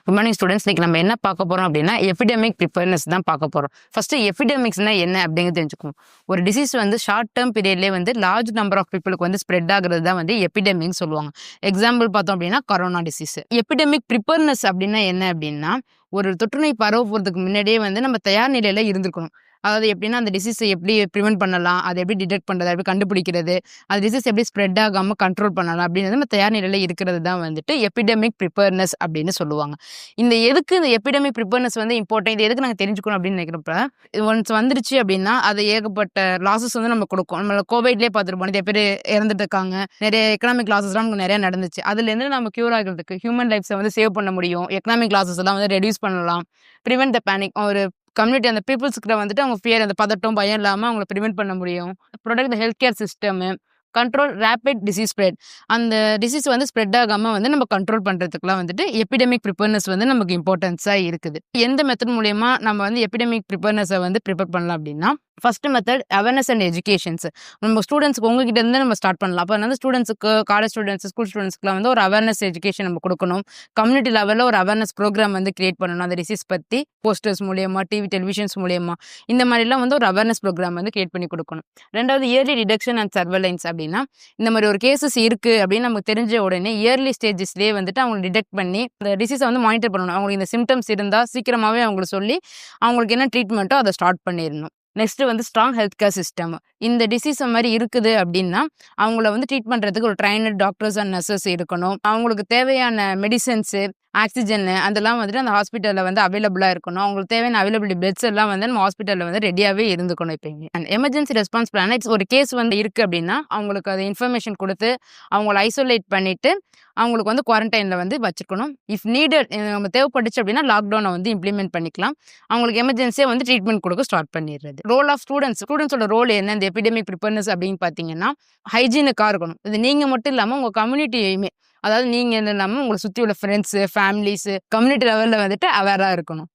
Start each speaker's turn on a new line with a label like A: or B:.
A: Good morning students. இன்னைக்கு நம்ம என்ன பார்க்க போறோம் அப்படின்னா எபிடெமிக் ப்ரிப்பேர்னஸ் தான் பார்க்க போறோம். ஃபர்ஸ்ட் எபிடெமிக்ஸ்னா என்ன அப்படிங்கிறது தெரிஞ்சுக்கணும். ஒரு டிசீஸ் வந்து ஷார்ட் டேர்ம் பீரியட்லேயே வந்து லார்ஜ் நம்பர் ஆஃப் பீப்புளுக்கு வந்து ஸ்ப்ரெட் ஆகுறது தான் வந்து எபிடெமிக் சொல்லுவாங்க. எக்ஸாம்பிள் பார்த்தோம் அப்படின்னா கொரோனா டிசீஸ். எபிடெமிக் ப்ரிப்பேர்னஸ் அப்படின்னா என்ன அப்படின்னா, ஒரு தொற்றுநோய் பரவ போறதுக்கு முன்னாடியே வந்து நம்ம தயார் நிலையில இருந்திருக்கணும். அதாவது எப்படின்னா அந்த டிசீஸை எப்படி ப்ரிவென்ட் பண்ணலாம், அதை எப்படி டிடெக்ட் பண்ணுறது, எப்படி கண்டுபிடிக்கிறது, அந்த டிசீஸ் எப்படி ஸ்ப்ரெட் ஆகாமல் கண்ட்ரோல் பண்ணலாம் அப்படின்றது நம்ம தயார் நிலையில் இருக்கிறது தான் வந்துட்டு எபிடெமிக் ப்ரிப்பேர்னஸ் அப்படின்னு சொல்லுவாங்க. எதுக்கு இந்த எபிடெமிக் ப்ரிப்பேர்னஸ் வந்து இம்பார்ட்டன்ட், இது எதுக்கு நாங்கள் தெரிஞ்சுக்கணும் அப்படின்னு நினைக்கிறப்ப, ஒன்ஸ் வந்துருச்சு அப்படின்னா அது ஏகப்பட்ட லாஸஸ் வந்து நம்ம கொடுக்கும். நம்ம கோவிட்லேயே பார்த்துருப்போம், நிறைய பேர் இறந்துட்டு இருக்காங்க, நிறைய எக்கனாமிக் லாஸஸ்லாம் நமக்கு நிறைய நடந்துச்சு. அதுலேருந்து நம்ம க்யூர் ஆகிறதுக்கு ஹியூமன் லைஃப்ஸை வந்து சேவ் பண்ண முடியும், எக்கனாமிக் லாஸஸ் எல்லாம் வந்து ரெடியூஸ் பண்ணலாம், ப்ரிவென்ட் த பேனிக். ஒரு கம்யூனிட்டி அந்த பீப்புள்ஸ்கிட்ட வந்துட்டு அவங்க ஃபியர், அந்த பதட்டம் பயம் இல்லாமல் அவங்கள ப்ரிவென்ட் பண்ண முடியும். Protect the health care system, control rapid disease spread. அந்த டிசீஸ் வந்து ஸ்ப்ரெட் ஆகாமல் வந்து நம்ம கண்ட்ரோல் பண்ணுறதுக்குலாம் வந்துட்டு எபிடெமிக் ப்ரிப்பேர்னஸ் வந்து நமக்கு இம்பார்ட்டன்ஸாக இருக்குது. எந்த மெத்தட் மூலயமா நம்ம வந்து எபிடெமிக் ப்ரிப்பேர்னஸை வந்து ப்ரிப்பேர் பண்ணலாம் அப்படின்னா, first method awareness and educations. நம்ம ஸ்டூடெண்ட்ஸ்க்கு உங்ககிட்ட இருந்து நம்ம ஸ்டார்ட் பண்ணலாம். அப்போ வந்து ஸ்டூடெண்ட்ஸுக்கு, காலேஜ் ஸ்டூடெண்ட்ஸ், ஸ்கூல் ஸ்டூடெண்ட்ஸ்க்குலாம் வந்து ஒரு அவேர்னஸ் எஜுகேஷன் நம்ம கொடுக்கணும். கம்யூனிட்டி லெவலில் ஒரு அவேர்னஸ் ப்ரோக்ராம் வந்து கிரியேட் பண்ணணும். அந்த டிசீஸ் பற்றி போஸ்டர்ஸ் மூலியமா, டிவி டெலிவிஷன்ஸ் மூலியமா, இந்த மாதிரிலாம் வந்து ஒரு அவேர்னஸ் ப்ரோக்ராம் வந்து கிரியேட் பண்ணி கொடுக்கணும். ரெண்டாவது இயர்லி டிடெக்ஷன் அண்ட் சர்வேலன்ஸ். அப்படின்னா இந்த மாதிரி ஒரு கேசஸ் இருக்கு அப்படின்னு நமக்கு தெரிஞ்ச உடனே இயர்லி ஸ்டேஜஸ்லேயே வந்துட்டு அவங்க டிடெக்ட் பண்ணி அந்த டிசீஸை வந்து மானிட்டர் பண்ணணும். அவங்களுக்கு இந்த சிம்டம்ஸ் இருந்தால் சீக்கிரமாகவே அவங்களுக்கு சொல்லி அவங்களுக்கு என்ன ட்ரீட்மெண்ட்டோ அதை ஸ்டார்ட் பண்ணிடணும். நெக்ஸ்ட் வந்து ஸ்ட்ராங் ஹெல்த் கேர் சிஸ்டம். இந்த டிசீஸ் மாதிரி இருக்குது அப்படின்னா அவங்கள வந்து ட்ரீட் பண்ணுறதுக்கு ஒரு ட்ரைனர் டாக்டர்ஸ் அண்ட் நர்சஸ் இருக்கணும். அவங்களுக்கு தேவையான மெடிசன்ஸு, ஆக்சிஜன் அதெல்லாம் வந்துட்டு அந்த ஹாஸ்பிட்டலில் வந்து அவைலபிளாக இருக்கணும். அவங்களுக்கு தேவையான அவைலபிலிட்டி பெட்ஸ் எல்லாம் வந்து நம்ம ஹாஸ்பிட்டலில் வந்து ரெடியாகவே இருந்துக்கணும். இப்போ அண்ட் எமர்ஜென்சி ரெஸ்பான்ஸ் பிளான், ஒரு கேஸ் வந்து இருக்குது அப்படின்னா அவங்களுக்கு அது இன்ஃபர்மேஷன் கொடுத்து அவங்கள ஐசோலேட் பண்ணிவிட்டு அவங்களுக்கு வந்து குவாரண்டைனில் வந்து வச்சுக்கணும். இஃப் நீடட் நம்ம தேவைப்பட்டுச்சு அப்படின்னா லாக்டவுனை வந்து இம்ப்ளிமெண்ட் பண்ணிக்கலாம். அவங்களுக்கு எமர்ஜென்சியாக வந்து ட்ரீட்மெண்ட் கொடுக்க ஸ்டார்ட் பண்ணிடுறது. ரோல் ஆஃப் ஸ்டூடெண்ட்ஸோட ரோல் என்ன இந்த எபிடெமிக் ப்ரிப்பேர்னஸ் அப்படின்னு பார்த்தீங்கன்னா, ஹைஜீனுக்காக இருக்கணும். இது நீங்கள் மட்டும் இல்லாமல் உங்கள் கம்யூனிட்டியுமே, அதாவது நீங்கள் இல்லாமல் உங்களை சுற்றி உள்ள ஃப்ரெண்ட்ஸு, ஃபேமிலிஸு, கம்யூனிட்டி லெவலில் வந்துட்டு அவேராக இருக்கணும்.